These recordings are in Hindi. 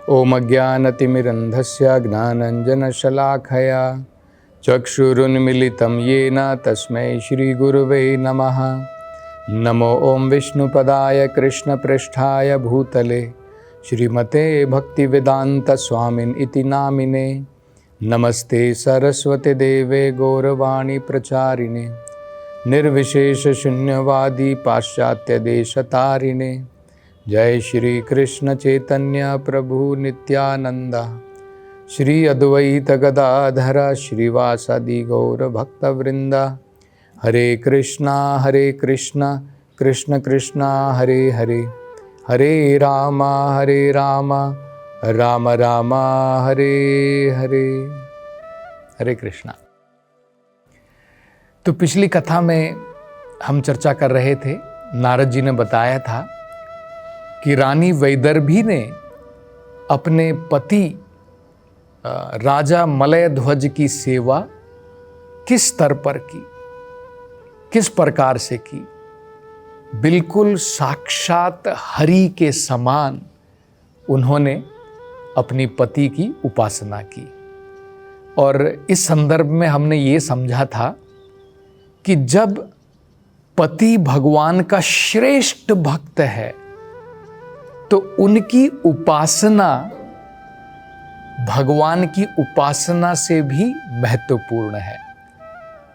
ओम अज्ञानतिमिरन्धस्य ज्ञानाञ्जनशलाखया चक्षुरुन्मिलितं येन तस्मै श्रीगुरुवे नमः। नमो ओम विष्णुपदाय कृष्णपृष्ठाय भूतले श्रीमते भक्तिवेदान्तस्वामिन् इति नामिने। नमस्ते सरस्वती देवे गौरवाणी प्रचारिणे निर्विशेष शून्यवादी पाश्चात्य देशतारिणे। जय श्री कृष्ण चैतन्य प्रभु नित्यानंद श्री अद्वैत गदाधर श्रीवासादि गौर भक्तवृंद। हरे कृष्णा कृष्ण कृष्णा हरे हरे, हरे राम राम राम हरे हरे। हरे कृष्णा। तो पिछली कथा में हम चर्चा कर रहे थे, नारद जी ने बताया था कि रानी वैदर्भी ने अपने पति राजा मलयध्वज की सेवा किस स्तर पर की, किस प्रकार से की। बिल्कुल साक्षात हरि के समान उन्होंने अपनी पति की उपासना की। और इस संदर्भ में हमने ये समझा था कि जब पति भगवान का श्रेष्ठ भक्त है तो उनकी उपासना भगवान की उपासना से भी महत्वपूर्ण है।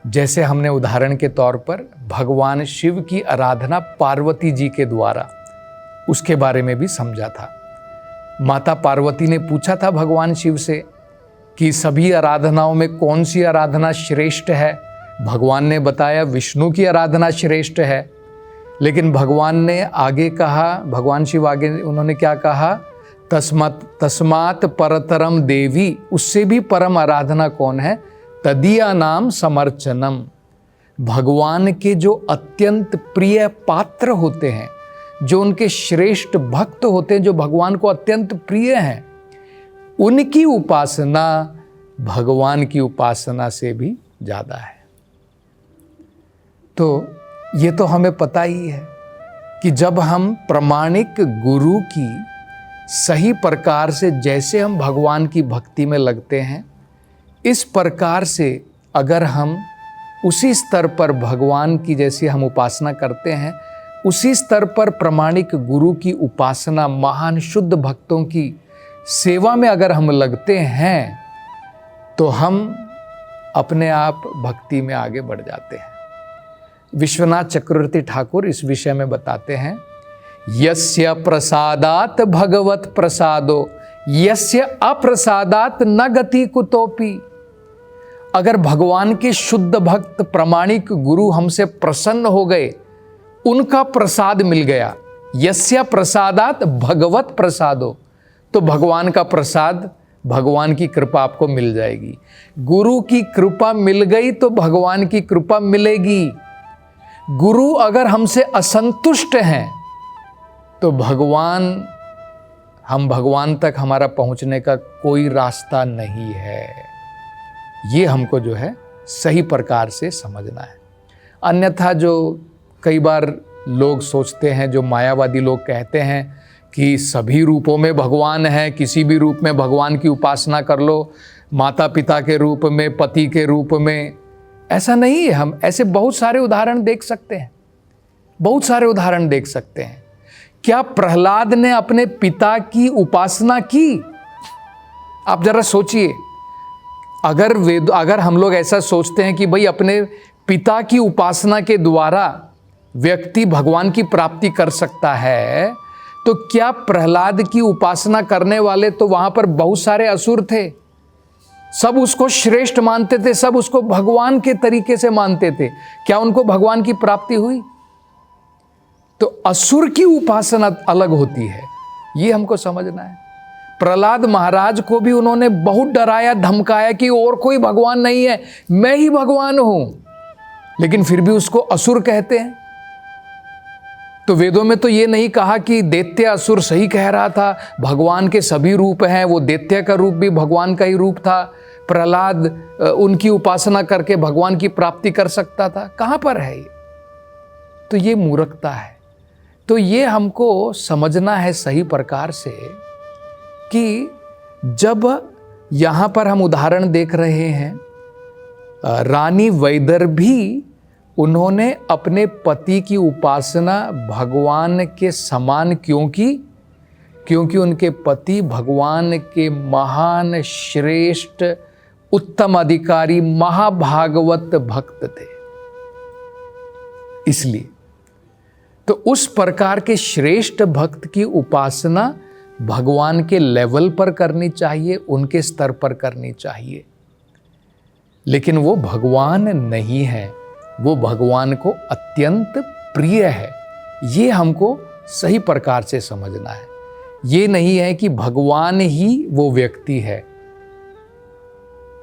जैसे हमने उदाहरण के तौर पर भगवान शिव की आराधना पार्वती जी के द्वारा, उसके बारे में भी समझा था। माता पार्वती ने पूछा था भगवान शिव से कि सभी आराधनाओं में कौन सी आराधना श्रेष्ठ है। भगवान ने बताया विष्णु की आराधना श्रेष्ठ है। लेकिन भगवान ने आगे कहा, भगवान शिव आगे उन्होंने क्या कहा, तस्मात् परतरम देवी, उससे भी परम आराधना कौन है, तदीया नाम समर्चनम। भगवान के जो अत्यंत प्रिय पात्र होते हैं, जो उनके श्रेष्ठ भक्त होते हैं, जो भगवान को अत्यंत प्रिय हैं, उनकी उपासना भगवान की उपासना से भी ज्यादा है। तो ये तो हमें पता ही है कि जब हम प्रामाणिक गुरु की सही प्रकार से, जैसे हम भगवान की भक्ति में लगते हैं, इस प्रकार से अगर हम उसी स्तर पर भगवान की जैसी हम उपासना करते हैं, उसी स्तर पर प्रामाणिक गुरु की उपासना, महान शुद्ध भक्तों की सेवा में अगर हम लगते हैं, तो हम अपने आप भक्ति में आगे बढ़ जाते हैं। विश्वनाथ चक्रवर्ती ठाकुर इस विषय में बताते हैं, यस्य प्रसादात भगवत प्रसादो यस्य अप्रसादात न गति कुतोपि। अगर भगवान के शुद्ध भक्त प्रामाणिक गुरु हमसे प्रसन्न हो गए, उनका प्रसाद मिल गया, यस्य प्रसादात भगवत प्रसादो, तो भगवान का प्रसाद, भगवान की कृपा आपको मिल जाएगी। गुरु की कृपा मिल गई तो भगवान की कृपा मिलेगी। गुरु अगर हमसे असंतुष्ट हैं तो हम भगवान तक हमारा पहुंचने का कोई रास्ता नहीं है। ये हमको जो है सही प्रकार से समझना है। अन्यथा जो कई बार लोग सोचते हैं, जो मायावादी लोग कहते हैं कि सभी रूपों में भगवान है, किसी भी रूप में भगवान की उपासना कर लो, माता पिता के रूप में, पति के रूप में, ऐसा नहीं है। हम ऐसे बहुत सारे उदाहरण देख सकते हैं, बहुत सारे उदाहरण देख सकते हैं। क्या प्रहलाद ने अपने पिता की उपासना की? आप जरा सोचिए। अगर हम लोग ऐसा सोचते हैं कि भाई अपने पिता की उपासना के द्वारा व्यक्ति भगवान की प्राप्ति कर सकता है, तो क्या प्रहलाद की उपासना करने वाले तो वहां पर बहुत सारे असुर थे, सब उसको श्रेष्ठ मानते थे, सब उसको भगवान के तरीके से मानते थे। क्या उनको भगवान की प्राप्ति हुई? तो असुर की उपासना अलग होती है, ये हमको समझना है। प्रहलाद महाराज को भी उन्होंने बहुत डराया, धमकाया कि और कोई भगवान नहीं है, मैं ही भगवान हूं, लेकिन फिर भी उसको असुर कहते हैं। तो वेदों में तो ये नहीं कहा कि दैत्य असुर सही कह रहा था, भगवान के सभी रूप हैं, वो दैत्य का रूप भी भगवान का ही रूप था, प्रहलाद उनकी उपासना करके भगवान की प्राप्ति कर सकता था। कहाँ पर है ये? तो ये मूर्खता है। तो ये हमको समझना है सही प्रकार से कि जब यहाँ पर हम उदाहरण देख रहे हैं, रानी वैदर्भी, उन्होंने अपने पति की उपासना भगवान के समान क्यों की? क्योंकि उनके पति भगवान के महान, श्रेष्ठ, उत्तम अधिकारी, महाभागवत भक्त थे। इसलिए तो उस प्रकार के श्रेष्ठ भक्त की उपासना भगवान के लेवल पर करनी चाहिए, उनके स्तर पर करनी चाहिए। लेकिन वो भगवान नहीं है, वो भगवान को अत्यंत प्रिय है। ये हमको सही प्रकार से समझना है। ये नहीं है कि भगवान ही वो व्यक्ति है।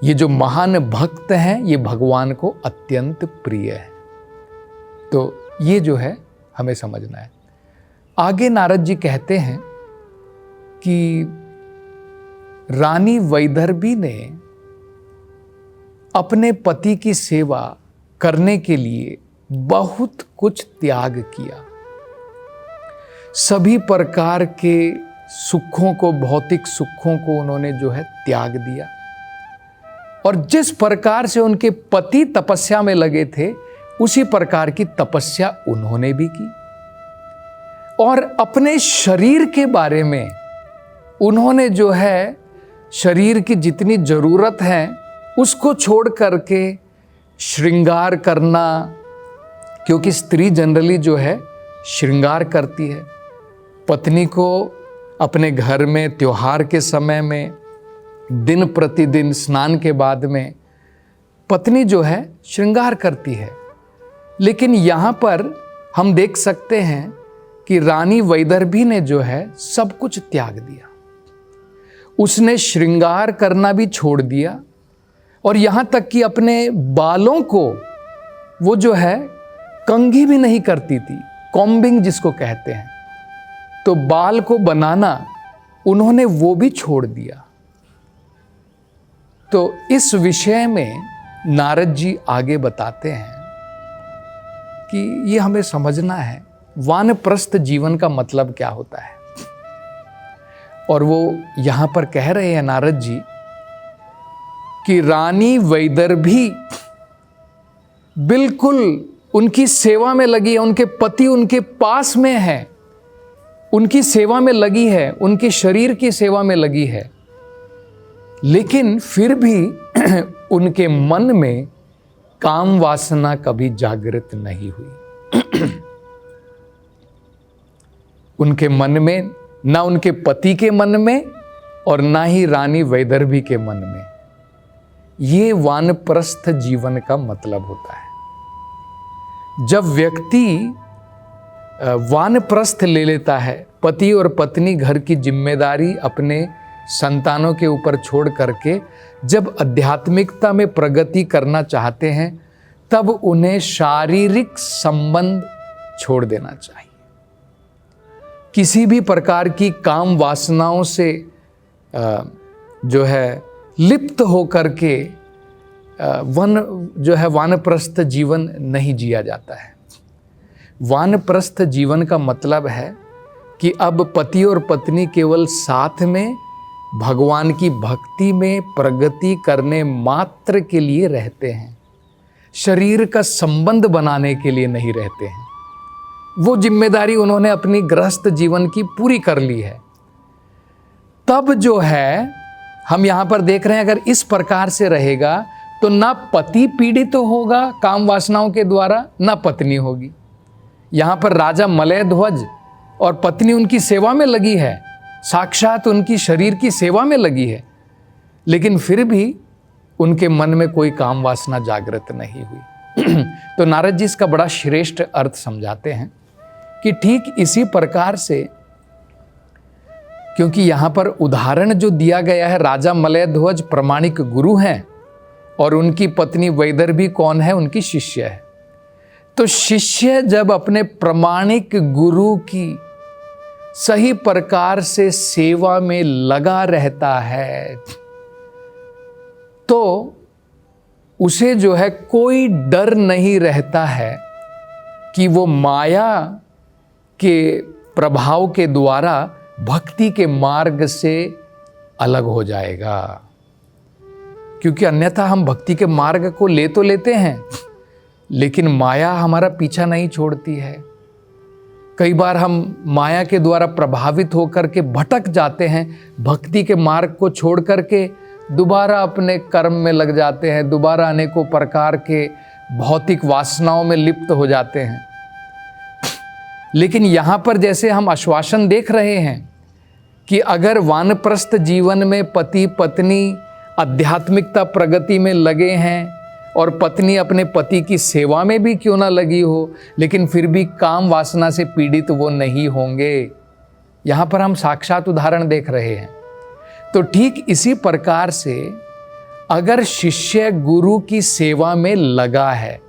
ये जो महान भक्त हैं, ये भगवान को अत्यंत प्रिय है। तो ये जो है हमें समझना है। आगे नारद जी कहते हैं कि रानी वैदर्भी ने अपने पति की सेवा करने के लिए बहुत कुछ त्याग किया। सभी प्रकार के सुखों को, भौतिक सुखों को उन्होंने जो है त्याग दिया। और जिस प्रकार से उनके पति तपस्या में लगे थे, उसी प्रकार की तपस्या उन्होंने भी की। और अपने शरीर के बारे में उन्होंने जो है शरीर की जितनी जरूरत है उसको छोड़ करके श्रृंगार करना, क्योंकि स्त्री जनरली जो है श्रृंगार करती है। पत्नी को अपने घर में त्योहार के समय में, दिन प्रतिदिन स्नान के बाद में पत्नी जो है श्रृंगार करती है। लेकिन यहाँ पर हम देख सकते हैं कि रानी वैदर्भी ने जो है सब कुछ त्याग दिया। उसने श्रृंगार करना भी छोड़ दिया, और यहाँ तक कि अपने बालों को वो जो है कंघी भी नहीं करती थी, कॉम्बिंग जिसको कहते हैं। तो बाल को बनाना उन्होंने वो भी छोड़ दिया। तो इस विषय में नारद जी आगे बताते हैं कि ये हमें समझना है वानप्रस्थ जीवन का मतलब क्या होता है। और वो यहां पर कह रहे हैं नारद जी कि रानी वैदर्भी बिल्कुल उनकी सेवा में लगी है, उनके पति उनके पास में है, उनकी सेवा में लगी है, उनके शरीर की सेवा में लगी है। लेकिन फिर भी उनके मन में काम वासना कभी जागृत नहीं हुई। उनके मन में, ना उनके पति के मन में और ना ही रानी वैदर्भी के मन में। ये वानप्रस्थ जीवन का मतलब होता है। जब व्यक्ति वानप्रस्थ ले लेता है, पति और पत्नी घर की जिम्मेदारी अपने संतानों के ऊपर छोड़ करके जब आध्यात्मिकता में प्रगति करना चाहते हैं, तब उन्हें शारीरिक संबंध छोड़ देना चाहिए। किसी भी प्रकार की काम वासनाओं से जो है लिप्त होकर के वानप्रस्थ जीवन नहीं जिया जाता है। वानप्रस्थ जीवन का मतलब है कि अब पति और पत्नी केवल साथ में भगवान की भक्ति में प्रगति करने मात्र के लिए रहते हैं, शरीर का संबंध बनाने के लिए नहीं रहते हैं। वो जिम्मेदारी उन्होंने अपनी गृहस्थ जीवन की पूरी कर ली है। तब जो है हम यहाँ पर देख रहे हैं, अगर इस प्रकार से रहेगा तो ना पति पीड़ित तो होगा काम वासनाओं के द्वारा, ना पत्नी होगी। यहाँ पर राजा मलयध्वज और पत्नी उनकी सेवा में लगी है, साक्षात उनकी शरीर की सेवा में लगी है, लेकिन फिर भी उनके मन में कोई काम वासना जागृत नहीं हुई। तो नारद जी इसका बड़ा श्रेष्ठ अर्थ समझाते हैं कि ठीक इसी प्रकार से, क्योंकि यहाँ पर उदाहरण जो दिया गया है, राजा मलयध्वज प्रामाणिक गुरु हैं और उनकी पत्नी वैदर्भी कौन है? उनकी शिष्य है। तो शिष्य जब अपने प्रामाणिक गुरु की सही प्रकार से सेवा में लगा रहता है, तो उसे जो है कोई डर नहीं रहता है कि वो माया के प्रभाव के द्वारा भक्ति के मार्ग से अलग हो जाएगा। क्योंकि अन्यथा हम भक्ति के मार्ग को ले तो लेते हैं, लेकिन माया हमारा पीछा नहीं छोड़ती है। कई बार हम माया के द्वारा प्रभावित होकर के भटक जाते हैं, भक्ति के मार्ग को छोड़ करके दोबारा अपने कर्म में लग जाते हैं, दोबारा अनेकों प्रकार के भौतिक वासनाओं में लिप्त हो जाते हैं। लेकिन यहाँ पर जैसे हम आश्वासन देख रहे हैं कि अगर वानप्रस्थ जीवन में पति पत्नी आध्यात्मिकता प्रगति में लगे हैं और पत्नी अपने पति की सेवा में भी क्यों ना लगी हो, लेकिन फिर भी काम वासना से पीड़ित वो नहीं होंगे। यहाँ पर हम साक्षात उदाहरण देख रहे हैं। तो ठीक इसी प्रकार से अगर शिष्य गुरु की सेवा में लगा है,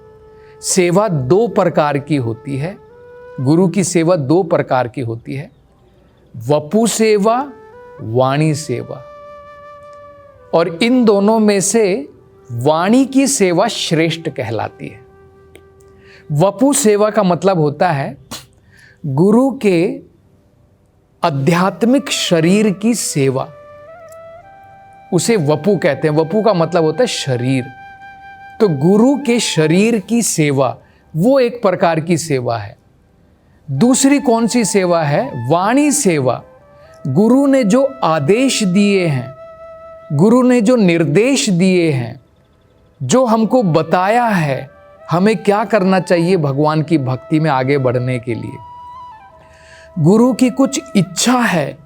सेवा दो प्रकार की होती है, गुरु की सेवा दो प्रकार की होती है, वपु सेवा, वाणी सेवा। और इन दोनों में से वाणी की सेवा श्रेष्ठ कहलाती है। वपु सेवा का मतलब होता है गुरु के आध्यात्मिक शरीर की सेवा, उसे वपु कहते हैं। वपु का मतलब होता है शरीर। तो गुरु के शरीर की सेवा वो एक प्रकार की सेवा है। दूसरी कौन सी सेवा है? वाणी सेवा। गुरु ने जो आदेश दिए हैं, गुरु ने जो निर्देश दिए हैं, जो हमको बताया है हमें क्या करना चाहिए भगवान की भक्ति में आगे बढ़ने के लिए, गुरु की कुछ इच्छा है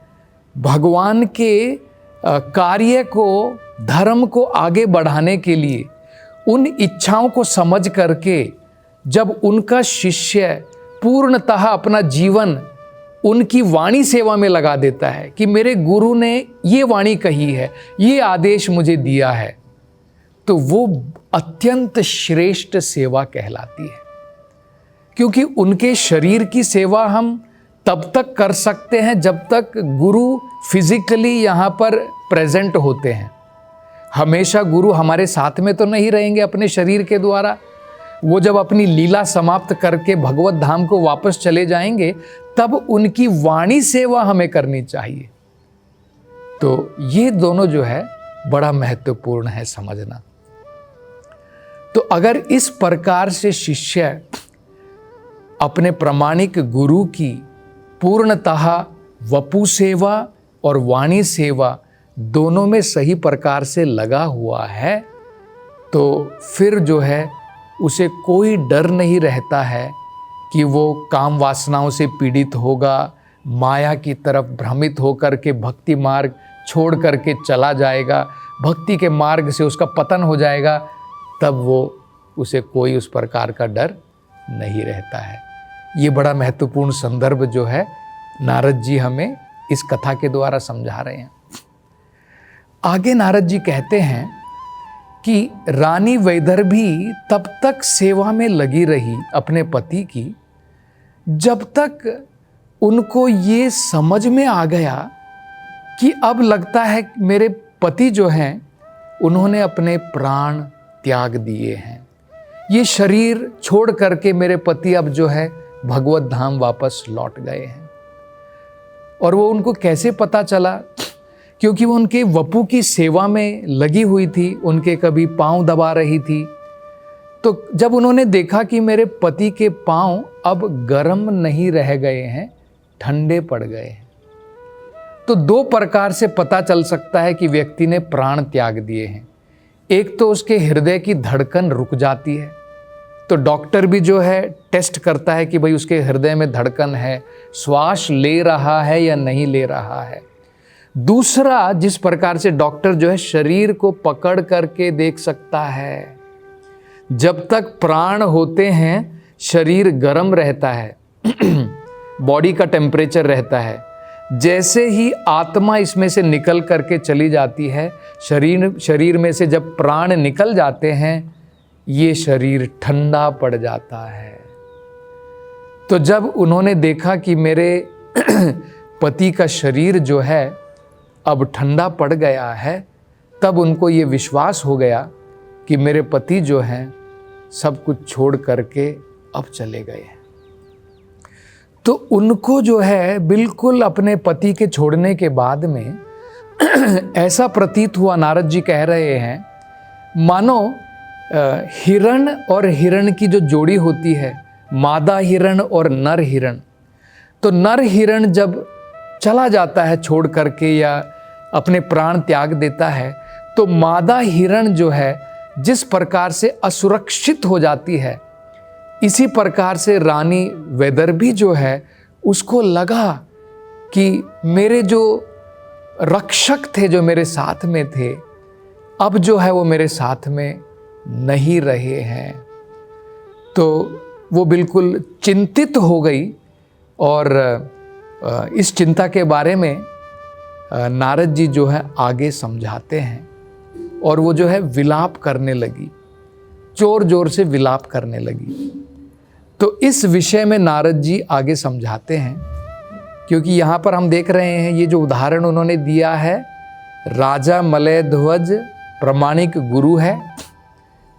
भगवान के कार्य को, धर्म को आगे बढ़ाने के लिए, उन इच्छाओं को समझ करके जब उनका शिष्य पूर्णतः अपना जीवन उनकी वाणी सेवा में लगा देता है कि मेरे गुरु ने ये वाणी कही है, ये आदेश मुझे दिया है, तो वो अत्यंत श्रेष्ठ सेवा कहलाती है। क्योंकि उनके शरीर की सेवा हम तब तक कर सकते हैं जब तक गुरु फिजिकली यहाँ पर प्रेजेंट होते हैं। हमेशा गुरु हमारे साथ में तो नहीं रहेंगे अपने शरीर के द्वारा। वो जब अपनी लीला समाप्त करके भगवत धाम को वापस चले जाएंगे, तब उनकी वाणी सेवा हमें करनी चाहिए। तो ये दोनों जो है बड़ा महत्वपूर्ण है समझना। तो अगर इस प्रकार से शिष्य अपने प्रामाणिक गुरु की पूर्णतः वपु सेवा और वाणी सेवा दोनों में सही प्रकार से लगा हुआ है, तो फिर जो है उसे कोई डर नहीं रहता है कि वो काम वासनाओं से पीड़ित होगा, माया की तरफ भ्रमित होकर के भक्ति मार्ग छोड़ करके चला जाएगा, भक्ति के मार्ग से उसका पतन हो जाएगा, तब वो उसे कोई उस प्रकार का डर नहीं रहता है। ये बड़ा महत्वपूर्ण संदर्भ जो है नारद जी हमें इस कथा के द्वारा समझा रहे हैं। आगे नारद जी कहते हैं कि रानी वैदर्भी तब तक सेवा में लगी रही अपने पति की, जब तक उनको ये समझ में आ गया कि अब लगता है मेरे पति जो हैं उन्होंने अपने प्राण त्याग दिए हैं, ये शरीर छोड़ करके मेरे पति अब जो है भगवत धाम वापस लौट गए हैं। और वो उनको कैसे पता चला? क्योंकि वो उनके वपु की सेवा में लगी हुई थी, उनके कभी पांव दबा रही थी। तो जब उन्होंने देखा कि मेरे पति के पांव अब गर्म नहीं रह गए हैं, ठंडे पड़ गए हैं, तो दो प्रकार से पता चल सकता है कि व्यक्ति ने प्राण त्याग दिए हैं। एक तो उसके हृदय की धड़कन रुक जाती है, तो डॉक्टर भी जो है टेस्ट करता है कि भाई उसके हृदय में धड़कन है, श्वास ले रहा है या नहीं ले रहा है। दूसरा, जिस प्रकार से डॉक्टर जो है शरीर को पकड़ करके देख सकता है, जब तक प्राण होते हैं शरीर गर्म रहता है, बॉडी का टेम्परेचर रहता है। जैसे ही आत्मा इसमें से निकल करके चली जाती है, शरीर में से जब प्राण निकल जाते हैं, ये शरीर ठंडा पड़ जाता है। तो जब उन्होंने देखा कि मेरे पति का शरीर जो है अब ठंडा पड़ गया है, तब उनको ये विश्वास हो गया कि मेरे पति जो हैं सब कुछ छोड़ करके अब चले गए हैं। तो उनको जो है बिल्कुल अपने पति के छोड़ने के बाद में ऐसा प्रतीत हुआ, नारद जी कह रहे हैं, मानो हिरण और हिरण की जो जोड़ी होती है, मादा हिरण और नर हिरण, तो नर हिरण जब चला जाता है छोड़ करके या अपने प्राण त्याग देता है, तो मादा हिरण जो है जिस प्रकार से असुरक्षित हो जाती है, इसी प्रकार से रानी वैदर्भी जो है उसको लगा कि मेरे जो रक्षक थे, जो मेरे साथ में थे, अब जो है वो मेरे साथ में नहीं रहे हैं। तो वो बिल्कुल चिंतित हो गई और इस चिंता के बारे में नारद जी जो है आगे समझाते हैं और वो जो है विलाप करने लगी, जोर जोर से विलाप करने लगी। तो इस विषय में नारद जी आगे समझाते हैं, क्योंकि यहाँ पर हम देख रहे हैं ये जो उदाहरण उन्होंने दिया है, राजा मलय ध्वज प्रामाणिक गुरु है,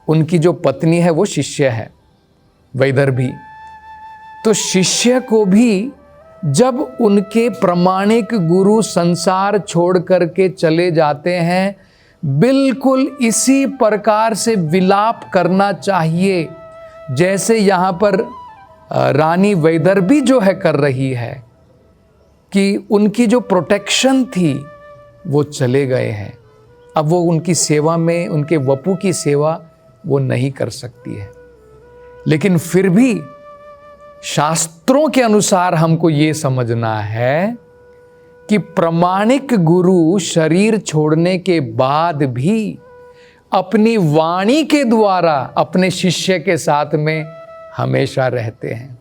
उनकी जो पत्नी है वो शिष्य है वैदर्भी। तो शिष्य को भी जब उनके प्रामाणिक गुरु संसार छोड़ करके चले जाते हैं, बिल्कुल इसी प्रकार से विलाप करना चाहिए जैसे यहाँ पर रानी वैदर्भी जो है कर रही है, कि उनकी जो प्रोटेक्शन थी वो चले गए हैं, अब वो उनकी सेवा में, उनके वपु की सेवा वो नहीं कर सकती है। लेकिन फिर भी शास्त्रों के अनुसार हमको ये समझना है कि प्रामाणिक गुरु शरीर छोड़ने के बाद भी अपनी वाणी के द्वारा अपने शिष्य के साथ में हमेशा रहते हैं।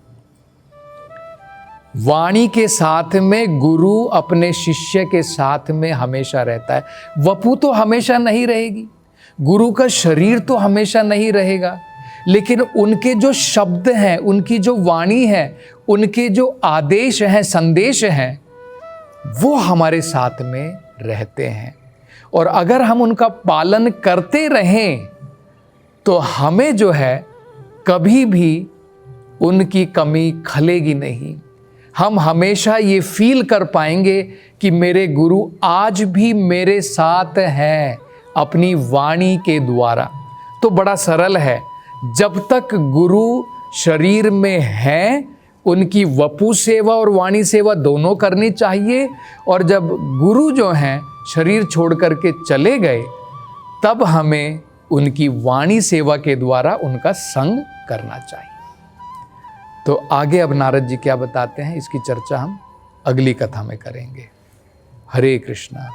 वाणी के साथ में गुरु अपने शिष्य के साथ में हमेशा रहता है। वपु तो हमेशा नहीं रहेगी, गुरु का शरीर तो हमेशा नहीं रहेगा, लेकिन उनके जो शब्द हैं, उनकी जो वाणी है, उनके जो आदेश हैं, संदेश हैं, वो हमारे साथ में रहते हैं। और अगर हम उनका पालन करते रहें तो हमें जो है कभी भी उनकी कमी खलेगी नहीं। हम हमेशा ये फील कर पाएंगे कि मेरे गुरु आज भी मेरे साथ हैं अपनी वाणी के द्वारा। तो बड़ा सरल है, जब तक गुरु शरीर में हैं उनकी वपु सेवा और वाणी सेवा दोनों करनी चाहिए, और जब गुरु जो हैं शरीर छोड़ करके चले गए तब हमें उनकी वाणी सेवा के द्वारा उनका संग करना चाहिए। तो आगे अब नारद जी क्या बताते हैं, इसकी चर्चा हम अगली कथा में करेंगे। हरे कृष्णा।